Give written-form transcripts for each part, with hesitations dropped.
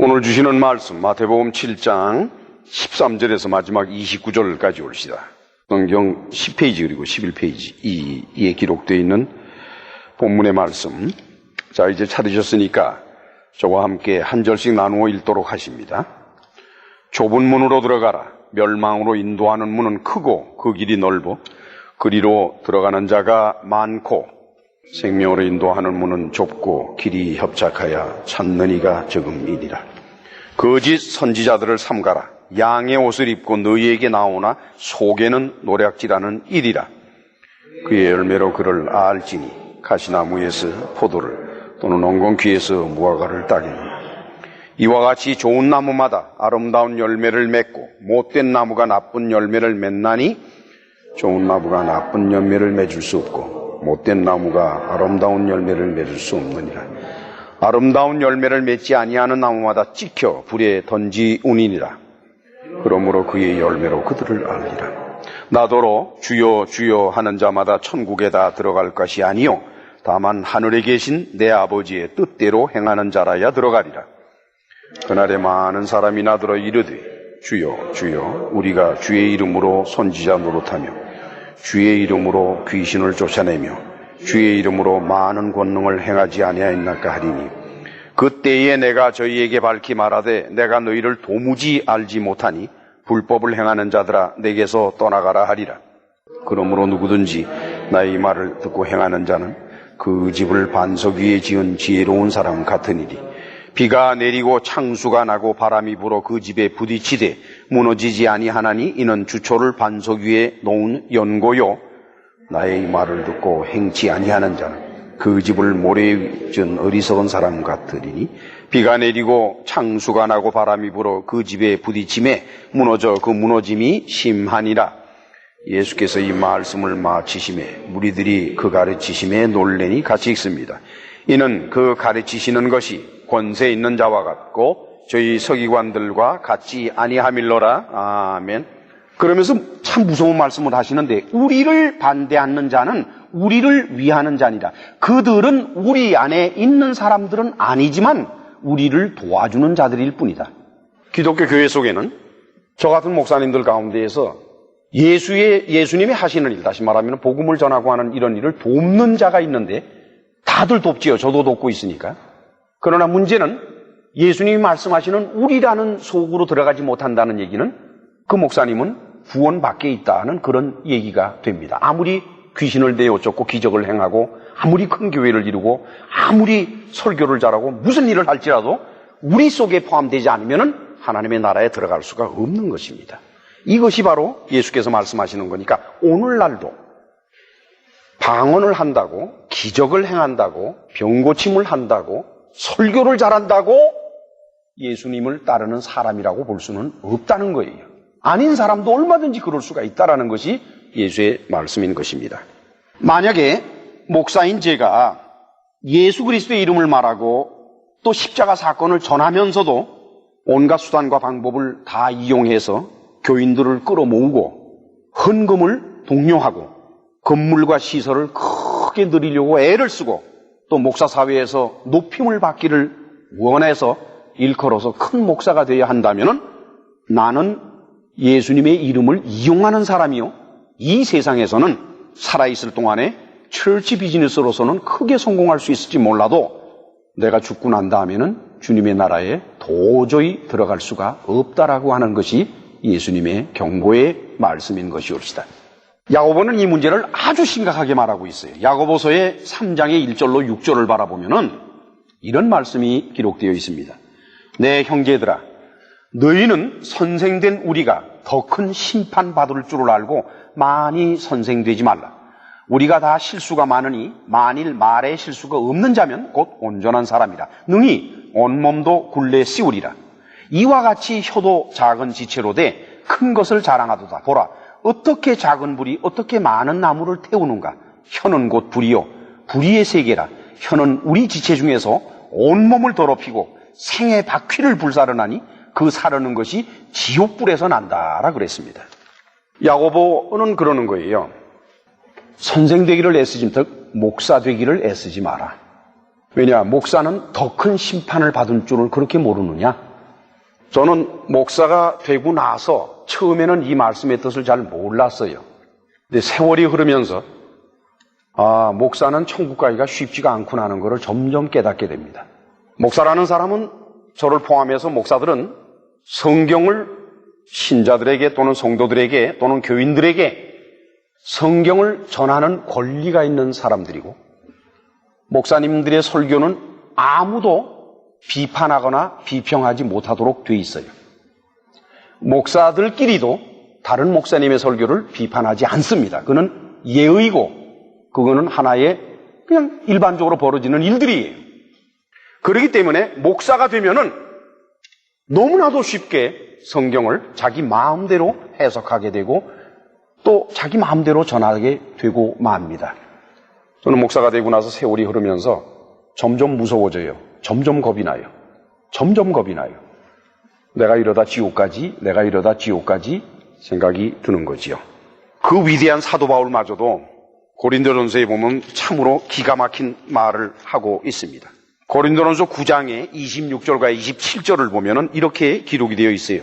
오늘 주시는 말씀 마태복음 7장 13절에서 마지막 29절까지 옵시다. 성경 10페이지 그리고 11페이지 이에 기록되어 있는 본문의 말씀. 자, 이제 찾으셨으니까 저와 함께 한 절씩 나누어 읽도록 하십니다. 좁은 문으로 들어가라. 멸망으로 인도하는 문은 크고 그 길이 넓어 그리로 들어가는 자가 많고 생명으로 인도하는 문은 좁고 길이 협착하여 찾는 이가 적음이니라. 거짓 선지자들을 삼가라. 양의 옷을 입고 너희에게 나오나 속에는 노략질하는 이리라. 그의 열매로 그를 알지니 가시나무에서 포도를 또는 엉겅퀴에서 무화과를 따기니라. 이와 같이 좋은 나무마다 아름다운 열매를 맺고 못된 나무가 나쁜 열매를 맺나니 좋은 나무가 나쁜 열매를 맺을 수 없고 못된 나무가 아름다운 열매를 맺을 수 없느니라. 아름다운 열매를 맺지 아니하는 나무마다 찍혀 불에 던지우니라. 그러므로 그의 열매로 그들을 알리라. 나더러 주여 주여 하는 자마다 천국에 다 들어갈 것이 아니요 다만 하늘에 계신 내 아버지의 뜻대로 행하는 자라야 들어가리라. 그날에 많은 사람이 나더러 이르되 주여 주여 우리가 주의 이름으로 선지자 노릇하며 주의 이름으로 귀신을 쫓아내며 주의 이름으로 많은 권능을 행하지 아니하였나까 하리니 그때에 내가 저희에게 밝히 말하되 내가 너희를 도무지 알지 못하니 불법을 행하는 자들아 내게서 떠나가라 하리라. 그러므로 누구든지 나의 말을 듣고 행하는 자는 그 집을 반석 위에 지은 지혜로운 사람 같으니리. 비가 내리고 창수가 나고 바람이 불어 그 집에 부딪히되 무너지지 아니하나니 이는 주초를 반석 위에 놓은 연고요. 나의 말을 듣고 행치 아니하는 자는 그 집을 모래에 지은 어리석은 사람 같으리니 비가 내리고 창수가 나고 바람이 불어 그 집에 부딪힘에 무너져 그 무너짐이 심하니라. 예수께서 이 말씀을 마치심에 무리들이 그 가르치심에 놀래니 같이 읽습니다. 이는 그 가르치시는 것이 권세 있는 자와 같고 저희 서기관들과 같지 아니함일러라. 아멘. 그러면서 참 무서운 말씀을 하시는데 우리를 반대하는 자는 우리를 위하는 자니라. 그들은 우리 안에 있는 사람들은 아니지만 우리를 도와주는 자들일 뿐이다. 기독교 교회 속에는 저 같은 목사님들 가운데에서 예수님이 하시는 일, 다시 말하면 복음을 전하고 하는 이런 일을 돕는 자가 있는데 다들 돕지요. 저도 돕고 있으니까. 그러나 문제는 예수님이 말씀하시는 우리라는 속으로 들어가지 못한다는 얘기는 그 목사님은 구원 밖에 있다는 그런 얘기가 됩니다. 아무리 귀신을 내어쫓고 기적을 행하고 아무리 큰 교회를 이루고 아무리 설교를 잘하고 무슨 일을 할지라도 우리 속에 포함되지 않으면 하나님의 나라에 들어갈 수가 없는 것입니다. 이것이 바로 예수께서 말씀하시는 거니까 오늘날도 방언을 한다고 기적을 행한다고 병고침을 한다고 설교를 잘한다고 예수님을 따르는 사람이라고 볼 수는 없다는 거예요. 아닌 사람도 얼마든지 그럴 수가 있다는 것이 예수의 말씀인 것입니다. 만약에 목사인 제가 예수 그리스도의 이름을 말하고 또 십자가 사건을 전하면서도 온갖 수단과 방법을 다 이용해서 교인들을 끌어모으고 헌금을 독려하고 건물과 시설을 크게 늘리려고 애를 쓰고 또 목사 사회에서 높임을 받기를 원해서 일컬어서 큰 목사가 되어야 한다면 나는 예수님의 이름을 이용하는 사람이요. 이 세상에서는 살아있을 동안에 철치 비즈니스로서는 크게 성공할 수 있을지 몰라도 내가 죽고 난 다음에는 주님의 나라에 도저히 들어갈 수가 없다라고 하는 것이 예수님의 경고의 말씀인 것이옵시다. 야고보는 이 문제를 아주 심각하게 말하고 있어요. 야고보서의 3장의 1절로 6절을 바라보면은 이런 말씀이 기록되어 있습니다. 내 형제들아, 너희는 선생된 우리가 더 큰 심판받을 줄을 알고 많이 선생되지 말라. 우리가 다 실수가 많으니 만일 말에 실수가 없는 자면 곧 온전한 사람이라. 능히 온몸도 굴레 씌우리라. 이와 같이 혀도 작은 지체로 돼 큰 것을 자랑하도다. 보라, 어떻게 작은 불이 어떻게 많은 나무를 태우는가. 혀는 곧 불이요 불의의 세계라. 혀는 우리 지체 중에서 온몸을 더럽히고 생의 바퀴를 불사르나니 그 사르는 것이 지옥불에서 난다라 그랬습니다. 야고보는 그러는 거예요. 선생 되기를 애쓰지, 즉 목사 되기를 애쓰지 마라. 왜냐, 목사는 더 큰 심판을 받은 줄을 그렇게 모르느냐? 저는 목사가 되고 나서 처음에는 이 말씀의 뜻을 잘 몰랐어요. 근데 세월이 흐르면서 목사는 천국 가기가 쉽지가 않구나 하는 것을 점점 깨닫게 됩니다. 목사라는 사람은, 저를 포함해서 목사들은 성경을 신자들에게 또는 성도들에게 또는 교인들에게 성경을 전하는 권리가 있는 사람들이고, 목사님들의 설교는 아무도 비판하거나 비평하지 못하도록 돼 있어요. 목사들끼리도 다른 목사님의 설교를 비판하지 않습니다. 그는 예의고, 그거는 하나의 그냥 일반적으로 벌어지는 일들이에요. 그렇기 때문에 목사가 되면은 너무나도 쉽게 성경을 자기 마음대로 해석하게 되고 또 자기 마음대로 전하게 되고 맙니다. 저는 목사가 되고 나서 세월이 흐르면서 점점 무서워져요. 점점 겁이 나요. 점점 겁이 나요. 내가 이러다 지옥까지 생각이 드는 거지요. 그 위대한 사도 바울마저도 고린도전서에 보면 참으로 기가 막힌 말을 하고 있습니다. 고린도전서 9장의 26절과 27절을 보면은 이렇게 기록이 되어 있어요.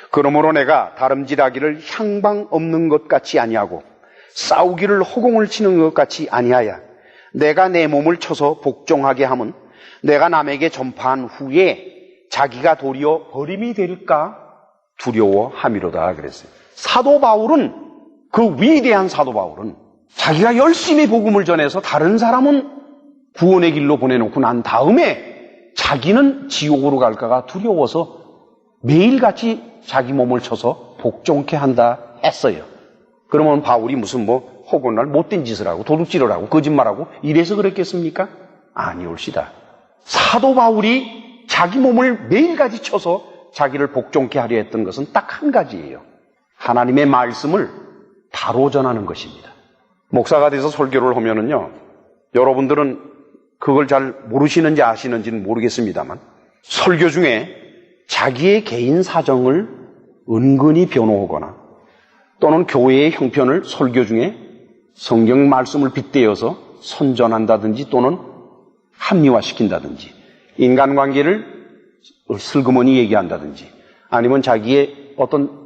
그러므로 내가 다름질하기를 향방 없는 것 같이 아니하고 싸우기를 허공을 치는 것 같이 아니하여 내가 내 몸을 쳐서 복종하게 함은 내가 남에게 전파한 후에 자기가 도리어 버림이 될까 두려워함이로다 그랬어요. 사도 바울은, 그 위대한 사도 바울은 자기가 열심히 복음을 전해서 다른 사람은 구원의 길로 보내놓고 난 다음에 자기는 지옥으로 갈까가 두려워서 매일같이 자기 몸을 쳐서 복종케 한다 했어요. 그러면 바울이 무슨 허구날 못된 짓을 하고 도둑질을 하고 거짓말하고 이래서 그랬겠습니까? 아니올시다. 사도 바울이 자기 몸을 매일같이 쳐서 자기를 복종케 하려 했던 것은 딱 한 가지예요. 하나님의 말씀을 바로 전하는 것입니다. 목사가 돼서 설교를 하면은요, 여러분들은 그걸 잘 모르시는지 아시는지는 모르겠습니다만 설교 중에 자기의 개인 사정을 은근히 변호하거나 또는 교회의 형편을 설교 중에 성경 말씀을 빗대어서 선전한다든지 또는 합리화시킨다든지 인간관계를 슬그머니 얘기한다든지 아니면 자기의 어떤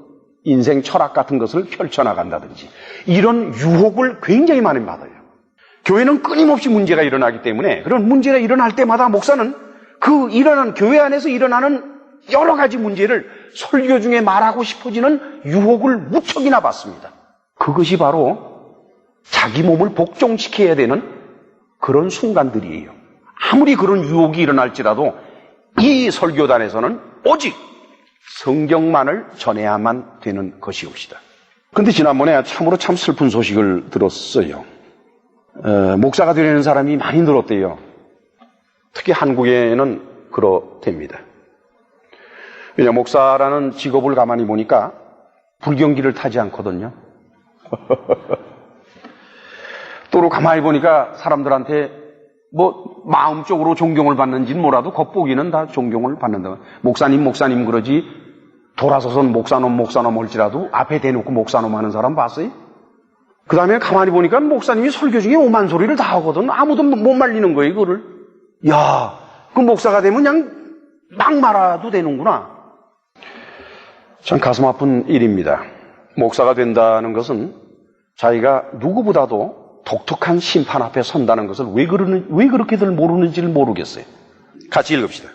인생 철학 같은 것을 펼쳐나간다든지 이런 유혹을 굉장히 많이 받아요. 교회는 끊임없이 문제가 일어나기 때문에 그런 문제가 일어날 때마다 목사는 그 교회 안에서 일어나는 여러 가지 문제를 설교 중에 말하고 싶어지는 유혹을 무척이나 받습니다. 그것이 바로 자기 몸을 복종시켜야 되는 그런 순간들이에요. 아무리 그런 유혹이 일어날지라도 이 설교단에서는 오직 성경만을 전해야만 되는 것이옵시다. 그런데 지난번에 참으로 참 슬픈 소식을 들었어요. 목사가 되려는 사람이 많이 늘었대요. 특히 한국에는 그렇답니다. 왜냐, 목사라는 직업을 가만히 보니까 불경기를 타지 않거든요. 또 가만히 보니까 사람들한테 마음적으로 존경을 받는지는 몰라도 겉보기는 다 존경을 받는다. 목사님 그러지 돌아서선 목사놈 할지라도 앞에 대놓고 목사놈 하는 사람 봤어요? 그 다음에 가만히 보니까 목사님이 설교 중에 오만 소리를 다 하거든. 아무도 못 말리는 거예요, 그거를. 야, 그 목사가 되면 그냥 막 말아도 되는구나. 참 가슴 아픈 일입니다. 목사가 된다는 것은 자기가 누구보다도 독특한 심판 앞에 선다는 것을 왜 그렇게들 모르는지를 모르겠어요. 같이 읽읍시다.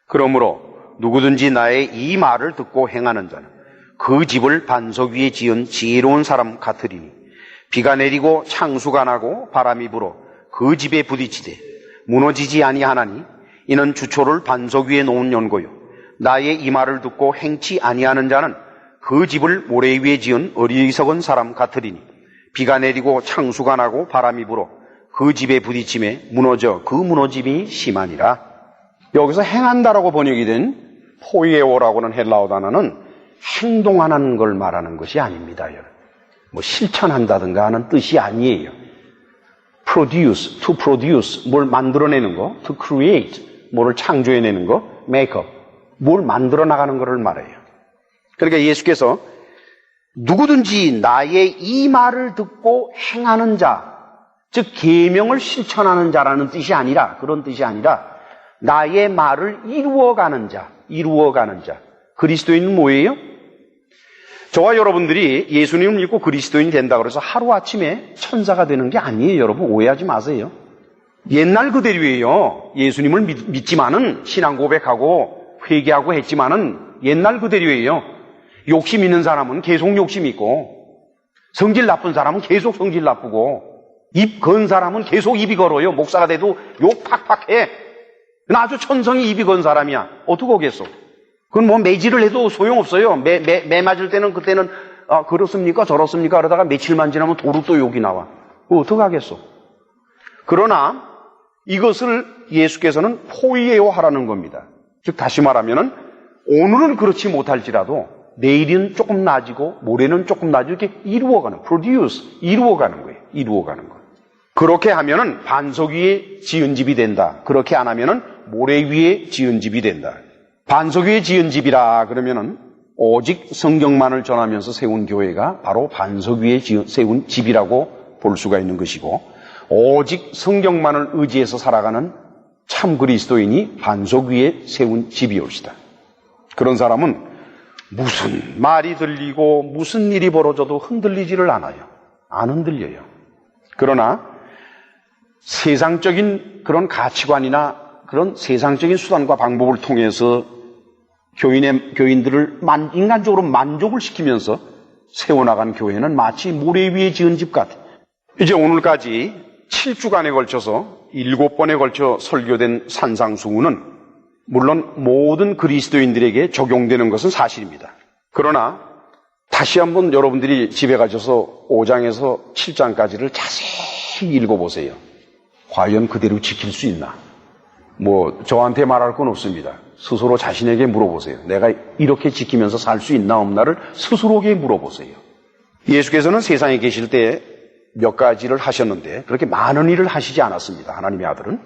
그러므로 누구든지 나의 이 말을 듣고 행하는 자는 그 집을 반석 위에 지은 지혜로운 사람 같으리니 비가 내리고 창수가 나고 바람이 불어 그 집에 부딪히되 무너지지 아니하나니 이는 주초를 반석 위에 놓은 연고요 나의 이 말을 듣고 행치 아니하는 자는 그 집을 모래 위에 지은 어리석은 사람 같으리니 비가 내리고 창수가 나고 바람이 불어 그 집에 부딪힘에 무너져 그 무너짐이 심하니라. 여기서 행한다라고 번역이 된 포이에오라고 하는 헬라어 단어는 행동하는 걸 말하는 것이 아닙니다. 실천한다든가 하는 뜻이 아니에요. produce, to produce, 뭘 만들어내는 거, to create, 뭐를 창조해내는 거, make up, 뭘 만들어 나가는 것을 말해요. 그러니까 예수께서 누구든지 나의 이 말을 듣고 행하는 자, 즉 계명을 실천하는 자라는 뜻이 아니라, 그런 뜻이 아니라 나의 말을 이루어가는 자, 그리스도인은 뭐예요? 저와 여러분들이 예수님을 믿고 그리스도인이 된다고 해서 하루아침에 천사가 되는 게 아니에요. 여러분 오해하지 마세요. 옛날 그대로예요. 예수님을 믿지만은 신앙 고백하고 회개하고 했지만은 옛날 그대로예요. 욕심 있는 사람은 계속 욕심 있고, 성질 나쁜 사람은 계속 성질 나쁘고, 입 건 사람은 계속 입이 걸어요. 목사가 돼도 욕 팍팍 해. 나 아주 천성이 입이 건 사람이야. 어떡하겠어? 그건 뭐 매질을 해도 소용없어요. 매 맞을 때는 그때는 그렇습니까? 저렇습니까? 그러다가 며칠만 지나면 도로 또 욕이 나와. 그거 어떡하겠어? 그러나 이것을 예수께서는 포이에요하라는 겁니다. 즉 다시 말하면은 오늘은 그렇지 못할지라도 내일은 조금 나아지고 모레는 조금 나아지고 이렇게 이루어가는, produce, 이루어가는 거예요. 이루어가는 거. 그렇게 하면은 반석 위에 지은 집이 된다. 그렇게 안 하면은 모래 위에 지은 집이 된다. 반석 위에 지은 집이라 그러면은 오직 성경만을 전하면서 세운 교회가 바로 반석 위에 세운 집이라고 볼 수가 있는 것이고, 오직 성경만을 의지해서 살아가는 참 그리스도인이 반석 위에 세운 집이올시다. 그런 사람은 무슨 말이 들리고 무슨 일이 벌어져도 흔들리지를 않아요. 안 흔들려요. 그러나 세상적인 그런 가치관이나 그런 세상적인 수단과 방법을 통해서 교인들을 인간적으로 만족을 시키면서 세워나간 교회는 마치 모래 위에 지은 집 같아요. 이제 오늘까지 7주간에 걸쳐서 7번에 걸쳐 설교된 산상수훈은 물론 모든 그리스도인들에게 적용되는 것은 사실입니다. 그러나 다시 한번 여러분들이 집에 가셔서 5장에서 7장까지를 자세히 읽어보세요. 과연 그대로 지킬 수 있나? 뭐 저한테 말할 건 없습니다. 스스로 자신에게 물어보세요. 내가 이렇게 지키면서 살 수 있나 없나를 스스로에게 물어보세요. 예수께서는 세상에 계실 때 몇 가지를 하셨는데 그렇게 많은 일을 하시지 않았습니다. 하나님의 아들은.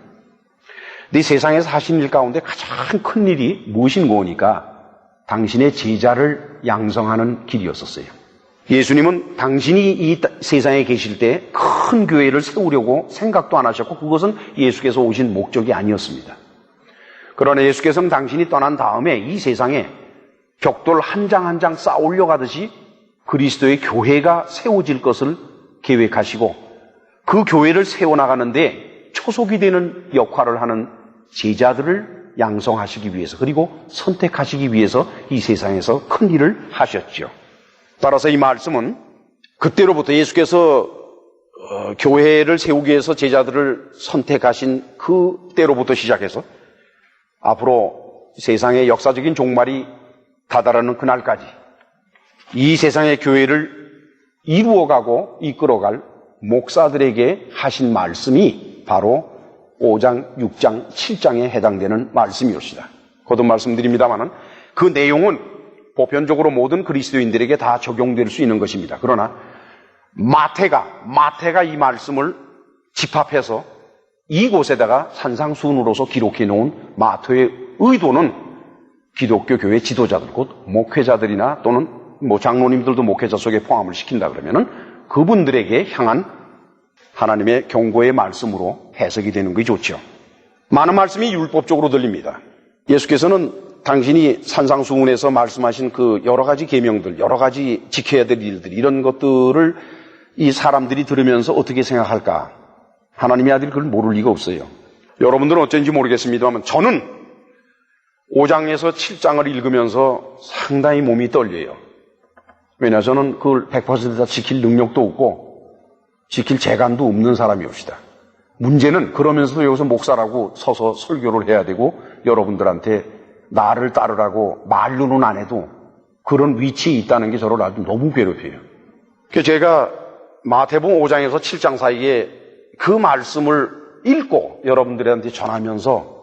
이 세상에서 하신 일 가운데 가장 큰 일이 무엇인가 보니까 당신의 제자를 양성하는 길이었었어요. 예수님은 당신이 이 세상에 계실 때 큰 교회를 세우려고 생각도 안 하셨고 그것은 예수께서 오신 목적이 아니었습니다. 그러나 예수께서는 당신이 떠난 다음에 이 세상에 벽돌 한 장 한 장 쌓아 올려가듯이 그리스도의 교회가 세워질 것을 계획하시고 그 교회를 세워나가는데 초석이 되는 역할을 하는 제자들을 양성하시기 위해서 그리고 선택하시기 위해서 이 세상에서 큰 일을 하셨죠. 따라서 이 말씀은 그때로부터 예수께서 교회를 세우기 위해서 제자들을 선택하신 그때로부터 시작해서 앞으로 세상의 역사적인 종말이 다다르는 그날까지 이 세상의 교회를 이루어가고 이끌어갈 목사들에게 하신 말씀이 바로 5장, 6장, 7장에 해당되는 말씀이옵니다. 거듭 말씀드립니다마는 그 내용은 보편적으로 모든 그리스도인들에게 다 적용될 수 있는 것입니다. 그러나 마태가 이 말씀을 집합해서 이곳에다가 산상수훈으로서 기록해 놓은 마태의 의도는 기독교 교회 지도자들, 곧 목회자들이나 또는 장로님들도 목회자 속에 포함을 시킨다 그러면은 그분들에게 향한 하나님의 경고의 말씀으로 해석이 되는 것이 좋죠. 많은 말씀이 율법적으로 들립니다. 예수께서는 당신이 산상수훈에서 말씀하신 그 여러 가지 계명들, 여러 가지 지켜야 될 일들, 이런 것들을 이 사람들이 들으면서 어떻게 생각할까? 하나님의 아들이 그걸 모를 리가 없어요. 여러분들은 어쩐지 모르겠습니다만 저는 5장에서 7장을 읽으면서 상당히 몸이 떨려요. 왜냐, 저는 그걸 100% 다 지킬 능력도 없고 지킬 재간도 없는 사람이옵시다. 문제는 그러면서도 여기서 목사라고 서서 설교를 해야 되고 여러분들한테 나를 따르라고 말로는 안 해도 그런 위치에 있다는 게 저를 아주 너무 괴롭혀요. 그래서 제가 마태복음 5장에서 7장 사이에 그 말씀을 읽고 여러분들한테 전하면서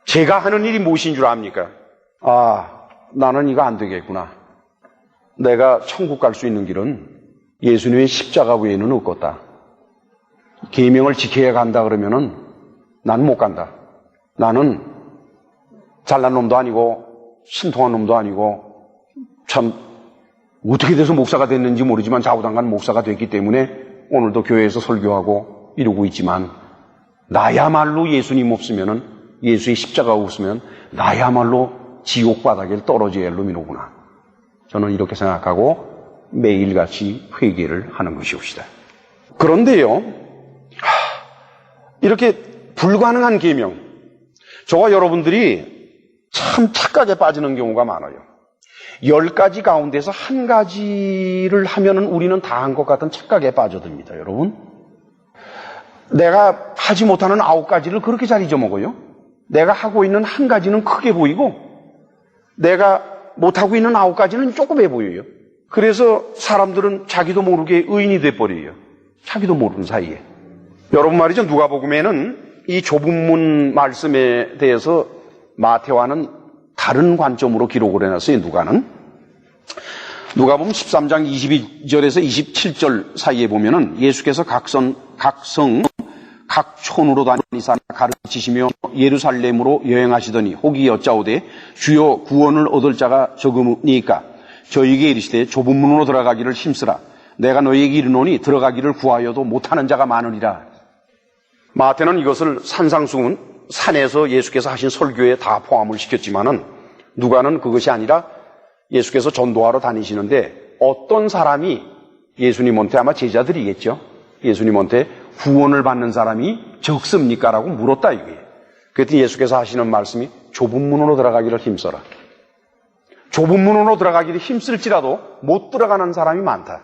제가 하는 일이 무엇인 줄 압니까? 나는 이거 안 되겠구나. 내가 천국 갈 수 있는 길은 예수님의 십자가 외에는 없겠다. 계명을 지켜야 간다 그러면은 난 못 간다. 나는 잘난 놈도 아니고 신통한 놈도 아니고 참 어떻게 돼서 목사가 됐는지 모르지만 좌우당간 목사가 됐기 때문에 오늘도 교회에서 설교하고 이러고 있지만 나야말로 예수님 없으면은 예수의 십자가가 없으면 나야말로 지옥 바닥에 떨어져야 할 놈이로구나. 저는 이렇게 생각하고 매일같이 회개를 하는 것이옵시다. 그런데요, 이렇게 불가능한 계명, 저와 여러분들이 참 착각에 빠지는 경우가 많아요. 10가지 가운데서 한 가지를 하면은 우리는 다 한 것 같은 착각에 빠져듭니다, 여러분. 내가 하지 못하는 9가지를 그렇게 잘 잊어먹어요. 내가 하고 있는 한 가지는 크게 보이고, 내가 못하고 있는 9가지는 조그매 보여요. 그래서 사람들은 자기도 모르게 의인이 돼버려요. 자기도 모르는 사이에. 여러분 말이죠, 누가복음에는 이 좁은 문 말씀에 대해서 마태와는 다른 관점으로 기록을 해놨어요. 누가복음 13장 22절에서 27절 사이에 보면은 예수께서 각 성, 각 촌으로 다니사 가르치시며 예루살렘으로 여행하시더니 혹이 여짜오되 주여 구원을 얻을 자가 적으니까 저에게 이르시되 좁은 문으로 들어가기를 힘쓰라. 내가 너희에게 이르노니 들어가기를 구하여도 못하는 자가 많으리라. 마태는 이것을 산상수훈, 산에서 예수께서 하신 설교에 다 포함을 시켰지만은 누가는 그것이 아니라 예수께서 전도하러 다니시는데 어떤 사람이 예수님한테, 아마 제자들이겠죠, 예수님한테 구원을 받는 사람이 적습니까? 라고 물었다 이거예요. 그랬더니 예수께서 하시는 말씀이 좁은 문으로 들어가기를 힘써라. 좁은 문으로 들어가기를 힘쓸지라도 못 들어가는 사람이 많다.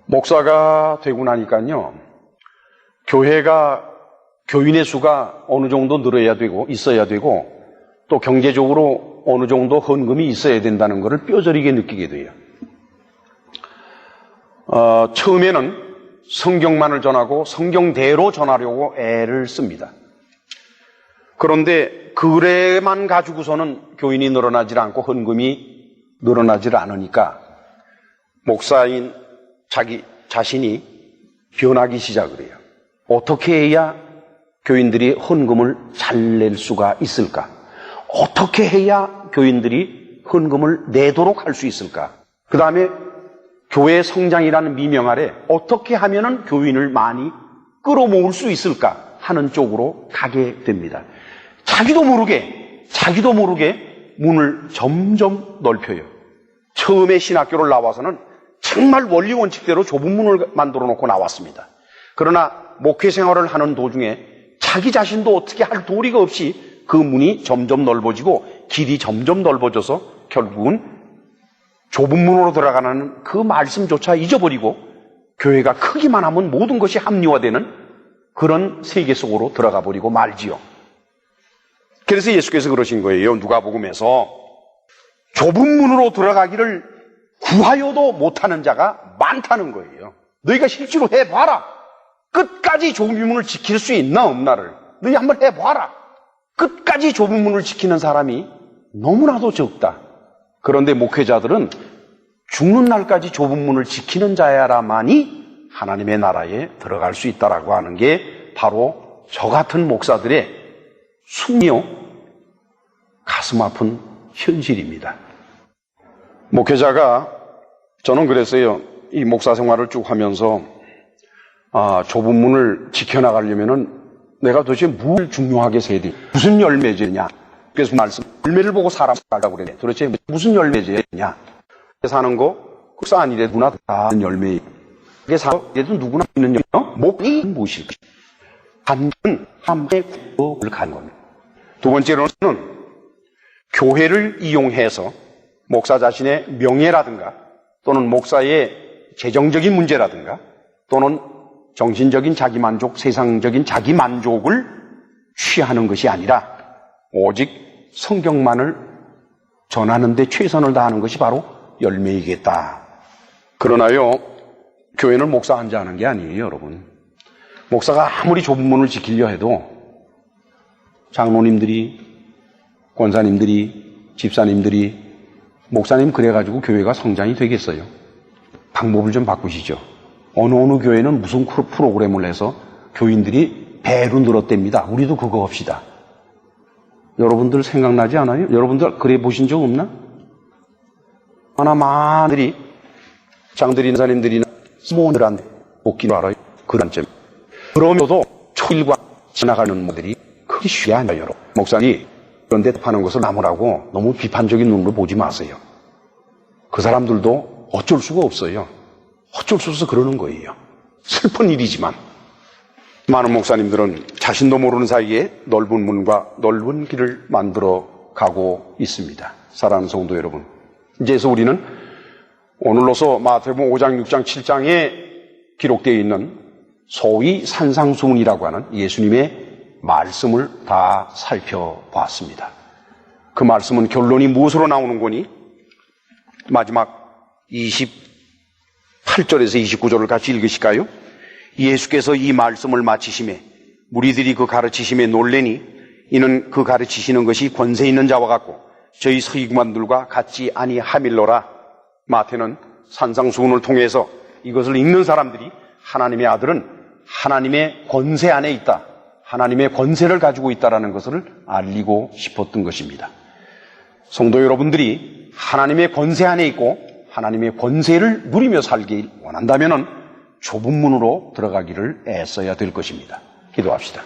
목사가 되고 나니까요, 교회가, 교인의 수가 어느 정도 늘어야 되고 있어야 되고 또 경제적으로 어느 정도 헌금이 있어야 된다는 것을 뼈저리게 느끼게 돼요. 처음에는 성경만을 전하고 성경대로 전하려고 애를 씁니다. 그런데 그래만 가지고서는 교인이 늘어나질 않고 헌금이 늘어나질 않으니까 목사인 자기 자신이 변하기 시작을 해요. 어떻게 해야 교인들이 헌금을 잘 낼 수가 있을까? 어떻게 해야 교인들이 헌금을 내도록 할 수 있을까? 그 다음에 교회 성장이라는 미명 아래 어떻게 하면은 교인을 많이 끌어모을 수 있을까 하는 쪽으로 가게 됩니다. 자기도 모르게 문을 점점 넓혀요. 처음에 신학교를 나와서는 정말 원리 원칙대로 좁은 문을 만들어 놓고 나왔습니다. 그러나 목회 생활을 하는 도중에 자기 자신도 어떻게 할 도리가 없이 그 문이 점점 넓어지고 길이 점점 넓어져서 결국은 좁은 문으로 들어가는 그 말씀조차 잊어버리고 교회가 크기만 하면 모든 것이 합리화되는 그런 세계 속으로 들어가 버리고 말지요. 그래서 예수께서 그러신 거예요. 누가복음에서 좁은 문으로 들어가기를 구하여도 못하는 자가 많다는 거예요. 너희가 실제로 해봐라. 끝까지 좁은 문을 지킬 수 있나 없나를 너희 한번 해봐라. 끝까지 좁은 문을 지키는 사람이 너무나도 적다. 그런데 목회자들은 죽는 날까지 좁은 문을 지키는 자야라만이 하나님의 나라에 들어갈 수 있다라고 하는 게 바로 저 같은 목사들의 숙명, 가슴 아픈 현실입니다. 목회자가, 저는 그랬어요. 이 목사 생활을 쭉 하면서 좁은 문을 지켜나가려면은 내가 도대체 뭘 중요하게 세야 돼? 무슨 열매제냐? 그래서 말씀, 열매를 보고 사람 살라고 그래. 도대체 무슨 열매제냐? 사는 거, 그 싼 일에 누구나 다 열매. 그게 사도 누구나 있는 열매. 목이 무엇일까? 간은 함의 구속을 간 겁니다. 두 번째로는 교회를 이용해서 목사 자신의 명예라든가 또는 목사의 재정적인 문제라든가 또는 정신적인 자기만족, 세상적인 자기만족을 취하는 것이 아니라 오직 성경만을 전하는 데 최선을 다하는 것이 바로 열매이겠다. 그러나요, 교회는 목사 혼자 하는 게 아니에요, 여러분. 목사가 아무리 좁은 문을 지키려 해도 장로님들이, 권사님들이, 집사님들이, 목사님 그래가지고 교회가 성장이 되겠어요? 방법을 좀 바꾸시죠. 어느 교회는 무슨 프로그램을 해서 교인들이 배로 늘었답니다. 우리도 그거 합시다. 여러분들 생각나지 않아요? 여러분들 그래 보신 적 없나? 많은 장들이나 사님들이나 스모들한테 복귀를 알아요. 그 단점. 그러면서도 초일과 지나가는 모델이 크게 쉬지 않아요, 여러분. 목사님, 그런데 파는 것을 나무라고 너무 비판적인 눈으로 보지 마세요. 그 사람들도 어쩔 수가 없어요. 어쩔 수 없어서 그러는 거예요. 슬픈 일이지만 많은 목사님들은 자신도 모르는 사이에 넓은 문과 넓은 길을 만들어 가고 있습니다. 사랑하는 성도 여러분, 이제서 우리는 오늘로서 마태복음 5장, 6장, 7장에 기록되어 있는 소위 산상수훈이라고 하는 예수님의 말씀을 다 살펴봤습니다. 그 말씀은 결론이 무엇으로 나오는 거니? 마지막 28절에서 29절을 같이 읽으실까요? 예수께서 이 말씀을 마치심에 무리들이 그 가르치심에 놀래니 이는 그 가르치시는 것이 권세 있는 자와 같고 저희 서기관들과 같지 아니하밀로라. 마태는 산상수훈을 통해서 이것을 읽는 사람들이 하나님의 아들은 하나님의 권세 안에 있다, 하나님의 권세를 가지고 있다는 것을 알리고 싶었던 것입니다. 성도 여러분들이 하나님의 권세 안에 있고 하나님의 권세를 누리며 살길 원한다면 좁은 문으로 들어가기를 애써야 될 것입니다. 기도합시다.